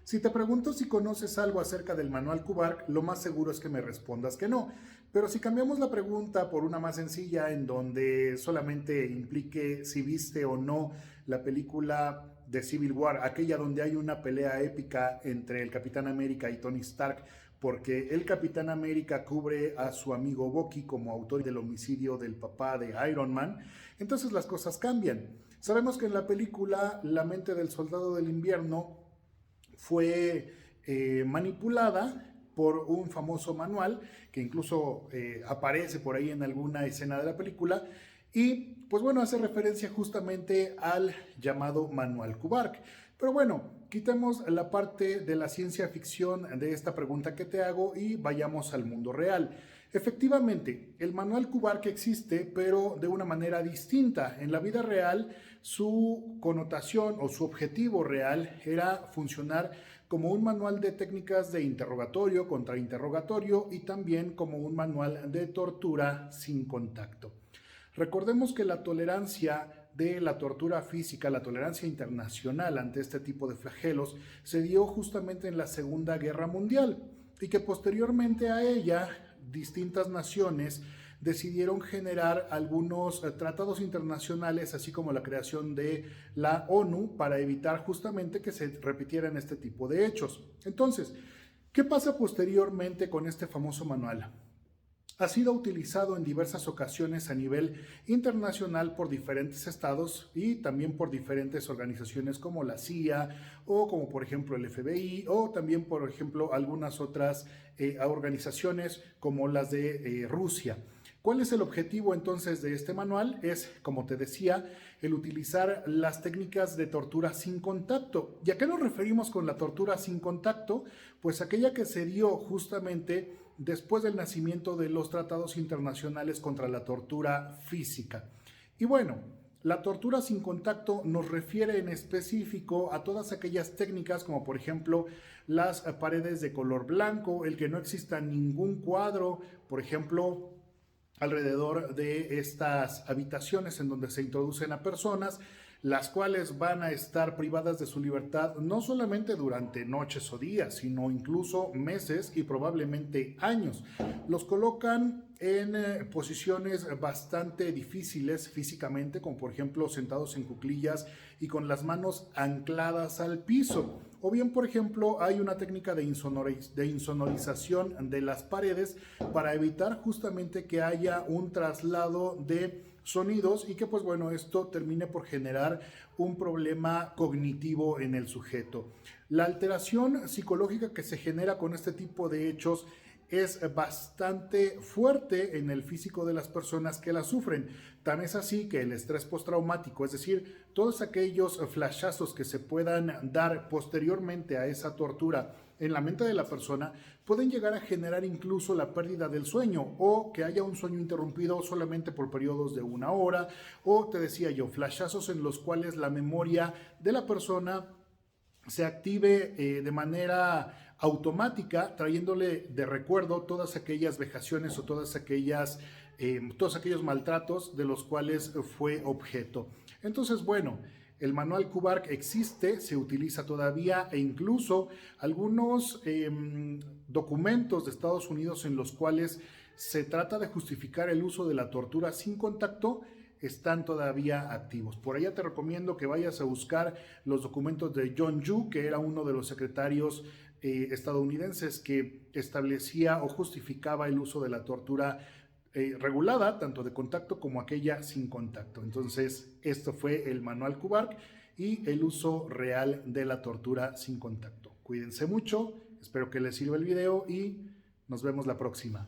Si te pregunto si conoces algo acerca del manual Kubark, lo más seguro es que me respondas que no. Pero si cambiamos la pregunta por una más sencilla, en donde solamente implique si viste o no la película de Civil War, aquella donde hay una pelea épica entre el Capitán América y Tony Stark, porque el Capitán América cubre a su amigo Bucky como autor del homicidio del papá de Iron Man, entonces las cosas cambian. Sabemos que en la película La mente del soldado del invierno fue manipulada por un famoso manual que incluso aparece por ahí en alguna escena de la película y pues bueno, hace referencia justamente al llamado manual Kubark. Pero bueno, quitemos la parte de la ciencia ficción de esta pregunta que te hago y vayamos al mundo real. Efectivamente, el manual Kubark existe, pero de una manera distinta. En la vida real, su connotación o su objetivo real era funcionar como un manual de técnicas de interrogatorio, contrainterrogatorio y también como un manual de tortura sin contacto. Recordemos que la tolerancia de la tortura física, la tolerancia internacional ante este tipo de flagelos, se dio justamente en la Segunda Guerra Mundial y que posteriormente a ella distintas naciones decidieron generar algunos tratados internacionales, así como la creación de la ONU, para evitar justamente que se repitieran este tipo de hechos. Entonces, ¿qué pasa posteriormente con este famoso manual? Ha sido utilizado en diversas ocasiones a nivel internacional por diferentes estados y también por diferentes organizaciones como la CIA o como por ejemplo el FBI o también por ejemplo algunas otras organizaciones como las de Rusia. ¿Cuál es el objetivo entonces de este manual? Es, como te decía, el utilizar las técnicas de tortura sin contacto. ¿Y a qué nos referimos con la tortura sin contacto? Pues aquella que se dio justamente después del nacimiento de los tratados internacionales contra la tortura física. Y bueno, la tortura sin contacto nos refiere en específico a todas aquellas técnicas como por ejemplo las paredes de color blanco, el que no exista ningún cuadro, por ejemplo, alrededor de estas habitaciones en donde se introducen a personas, las cuales van a estar privadas de su libertad no solamente durante noches o días, sino incluso meses y probablemente años. Los colocan en posiciones bastante difíciles físicamente, como por ejemplo sentados en cuclillas y con las manos ancladas al piso. O bien, por ejemplo, hay una técnica de insonorización de las paredes para evitar justamente que haya un traslado de sonidos y que pues bueno, esto termine por generar un problema cognitivo en el sujeto. La alteración psicológica que se genera con este tipo de hechos es bastante fuerte en el físico de las personas que la sufren. Tan es así que el estrés postraumático, es decir, todos aquellos flashazos que se puedan dar posteriormente a esa tortura en la mente de la persona, pueden llegar a generar incluso la pérdida del sueño o que haya un sueño interrumpido solamente por periodos de 1 hora, o te decía yo, flashazos en los cuales la memoria de la persona se active de manera automática, trayéndole de recuerdo todas aquellas vejaciones o todos aquellos maltratos de los cuales fue objeto. Entonces, bueno, el manual Kubark existe, se utiliza todavía e incluso algunos documentos de Estados Unidos en los cuales se trata de justificar el uso de la tortura sin contacto están todavía activos. Por allá te recomiendo que vayas a buscar los documentos de John Yoo, que era uno de los secretarios estadounidenses que establecía o justificaba el uso de la tortura regulada, tanto de contacto como aquella sin contacto. Entonces, esto fue el manual Kubark y el uso real de la tortura sin contacto. Cuídense mucho, espero que les sirva el video y nos vemos la próxima.